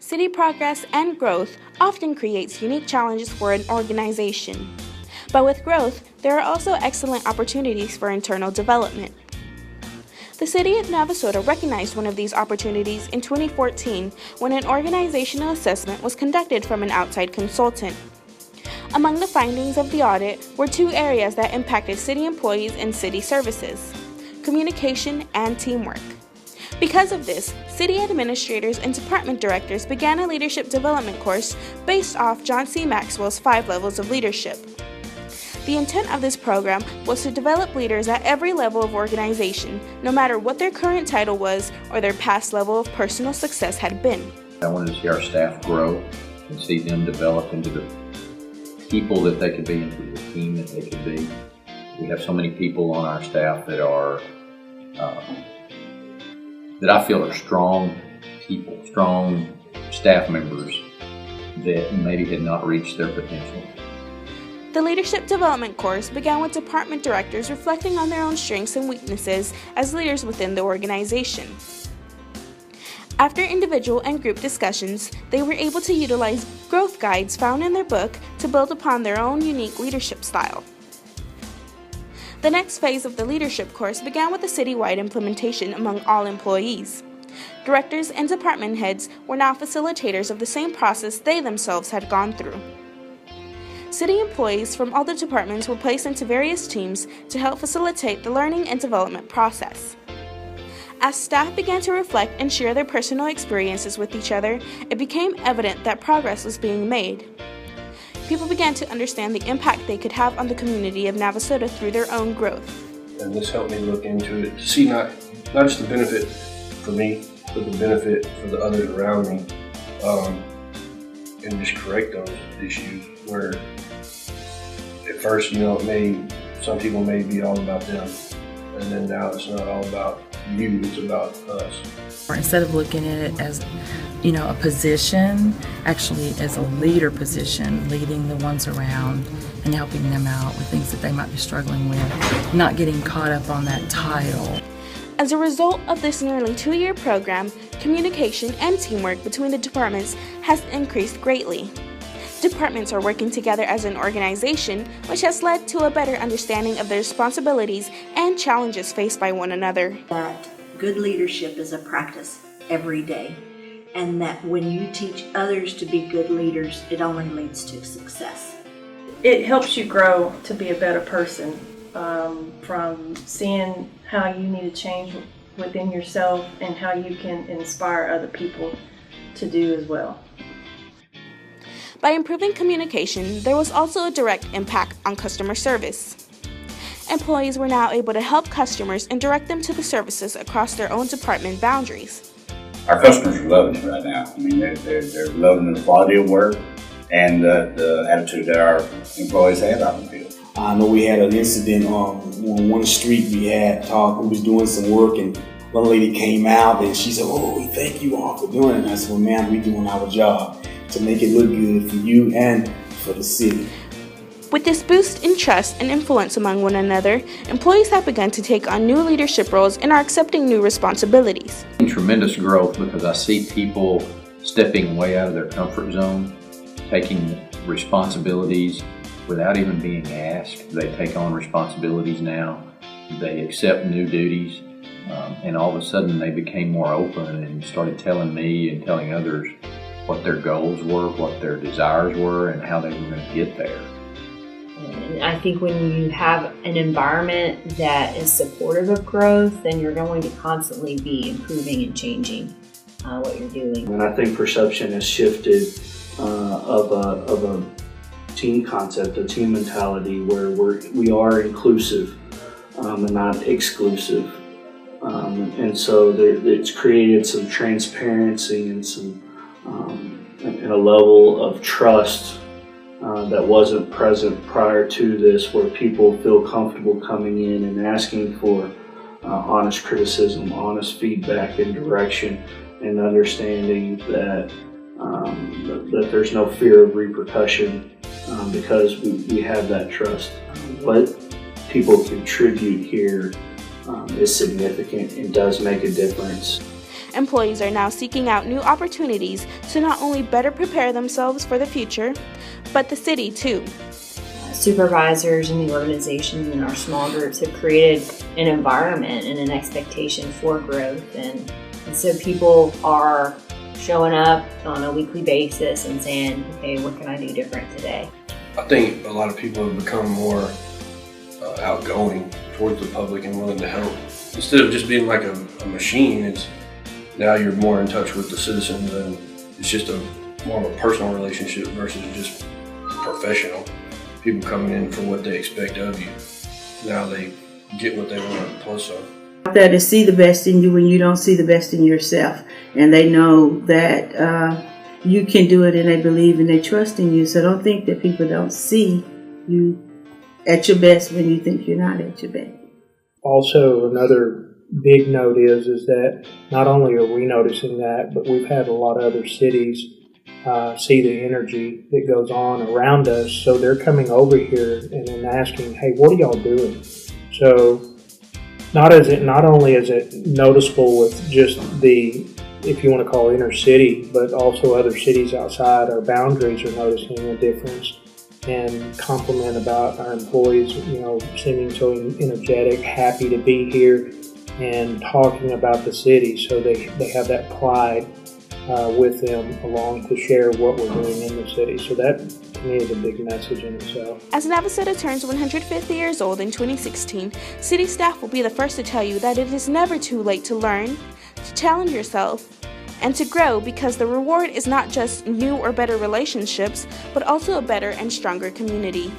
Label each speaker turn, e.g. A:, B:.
A: City progress and growth often creates unique challenges for an organization. But with growth, there are also excellent opportunities for internal development. The City of Navasota recognized one of these opportunities in 2014 when an organizational assessment was conducted from an outside consultant. Among the findings of the audit were two areas that impacted city employees and city services: communication and teamwork. Because of this, city administrators and department directors began a leadership development course based off John C. Maxwell's 5 levels of leadership. The intent of this program was to develop leaders at every level of organization, no matter what their current title was or their past level of personal success had been.
B: I wanted to see our staff grow and see them develop into the people that they could be, into the team that they could be. We have so many people on our staff that are that I feel are strong people, strong staff members that maybe had not reached their potential.
A: The leadership development course began with department directors reflecting on their own strengths and weaknesses as leaders within the organization. After individual and group discussions, they were able to utilize growth guides found in their book to build upon their own unique leadership style. The next phase of the leadership course began with a citywide implementation among all employees. Directors and department heads were now facilitators of the same process they themselves had gone through. City employees from all the departments were placed into various teams to help facilitate the learning and development process. As staff began to reflect and share their personal experiences with each other, it became evident that progress was being made. People began to understand the impact they could have on the community of Navasota through their own growth.
C: And this helped me look into it to see not just the benefit for me, but the benefit for the others around me, and just correct those issues where at first, some people may be all about them, and then now it's not all about you, it's about us.
D: Instead of looking at it as, a position, actually as a leader position, leading the ones around and helping them out with things that they might be struggling with, not getting caught up on that title.
A: As a result of this nearly 2-year program, communication and teamwork between the departments has increased greatly. Departments are working together as an organization, which has led to a better understanding of the responsibilities and challenges faced by one another.
E: That good leadership is a practice every day, and that when you teach others to be good leaders, it only leads to success.
F: It helps you grow to be a better person, from seeing how you need to change within yourself and how you can inspire other people to do as well.
A: By improving communication, there was also a direct impact on customer service. Employees were now able to help customers and direct them to the services across their own department boundaries.
G: Our customers are loving it right now. I mean, they're loving the quality of work and the attitude that our employees have out in the field.
H: I know we had an incident on one street we was doing some work, and one lady came out and she said, "Oh, we thank you all for doing it." And I said, "Well, ma'am, we're doing our job to make it look good for you and for the city."
A: With this boost in trust and influence among one another, employees have begun to take on new leadership roles and are accepting new responsibilities.
B: Tremendous growth because I see people stepping way out of their comfort zone, taking responsibilities without even being asked. They take on responsibilities now. They accept new duties, and all of a sudden they became more open and started telling me and telling others what their goals were, what their desires were, and how they were going to get there.
I: And I think when you have an environment that is supportive of growth, then you're going to constantly be improving and changing what you're doing.
J: And I think perception has shifted of a team concept, a team mentality where we are inclusive and not exclusive. And so it's created some transparency and and a level of trust that wasn't present prior to this, where people feel comfortable coming in and asking for honest criticism, honest feedback and direction, and understanding that that there's no fear of repercussion because we have that trust. What people contribute here is significant and does make a difference.
A: Employees are now seeking out new opportunities to not only better prepare themselves for the future, but the city too.
I: Supervisors in the organizations and our small groups have created an environment and an expectation for growth, and so people are showing up on a weekly basis and saying, okay, what can I do different today?
C: I think a lot of people have become more outgoing towards the public and willing to help. Instead of just being like a machine, it's now you're more in touch with the citizens, and it's just more of a personal relationship versus just professional. People coming in for what they expect of you. Now they get what they want plus some.
K: That to see the best in you when you don't see the best in yourself, and they know that you can do it, and they believe and they trust in you. So don't think that people don't see you at your best when you think you're not at your best.
L: Also, another big note is that not only are we noticing that, but we've had a lot of other cities see the energy that goes on around us. So they're coming over here and then asking, hey, what are y'all doing? So not only is it noticeable with just the, if you want to call it inner city, but also other cities outside our boundaries are noticing a difference and compliment about our employees, seeming so energetic, happy to be here and talking about the city. So they have that pride with them along to share what we're doing in the city. So that, to me, is a big message in itself.
A: As Navasota turns 150 years old in 2016, city staff will be the first to tell you that it is never too late to learn, to challenge yourself, and to grow, because the reward is not just new or better relationships, but also a better and stronger community.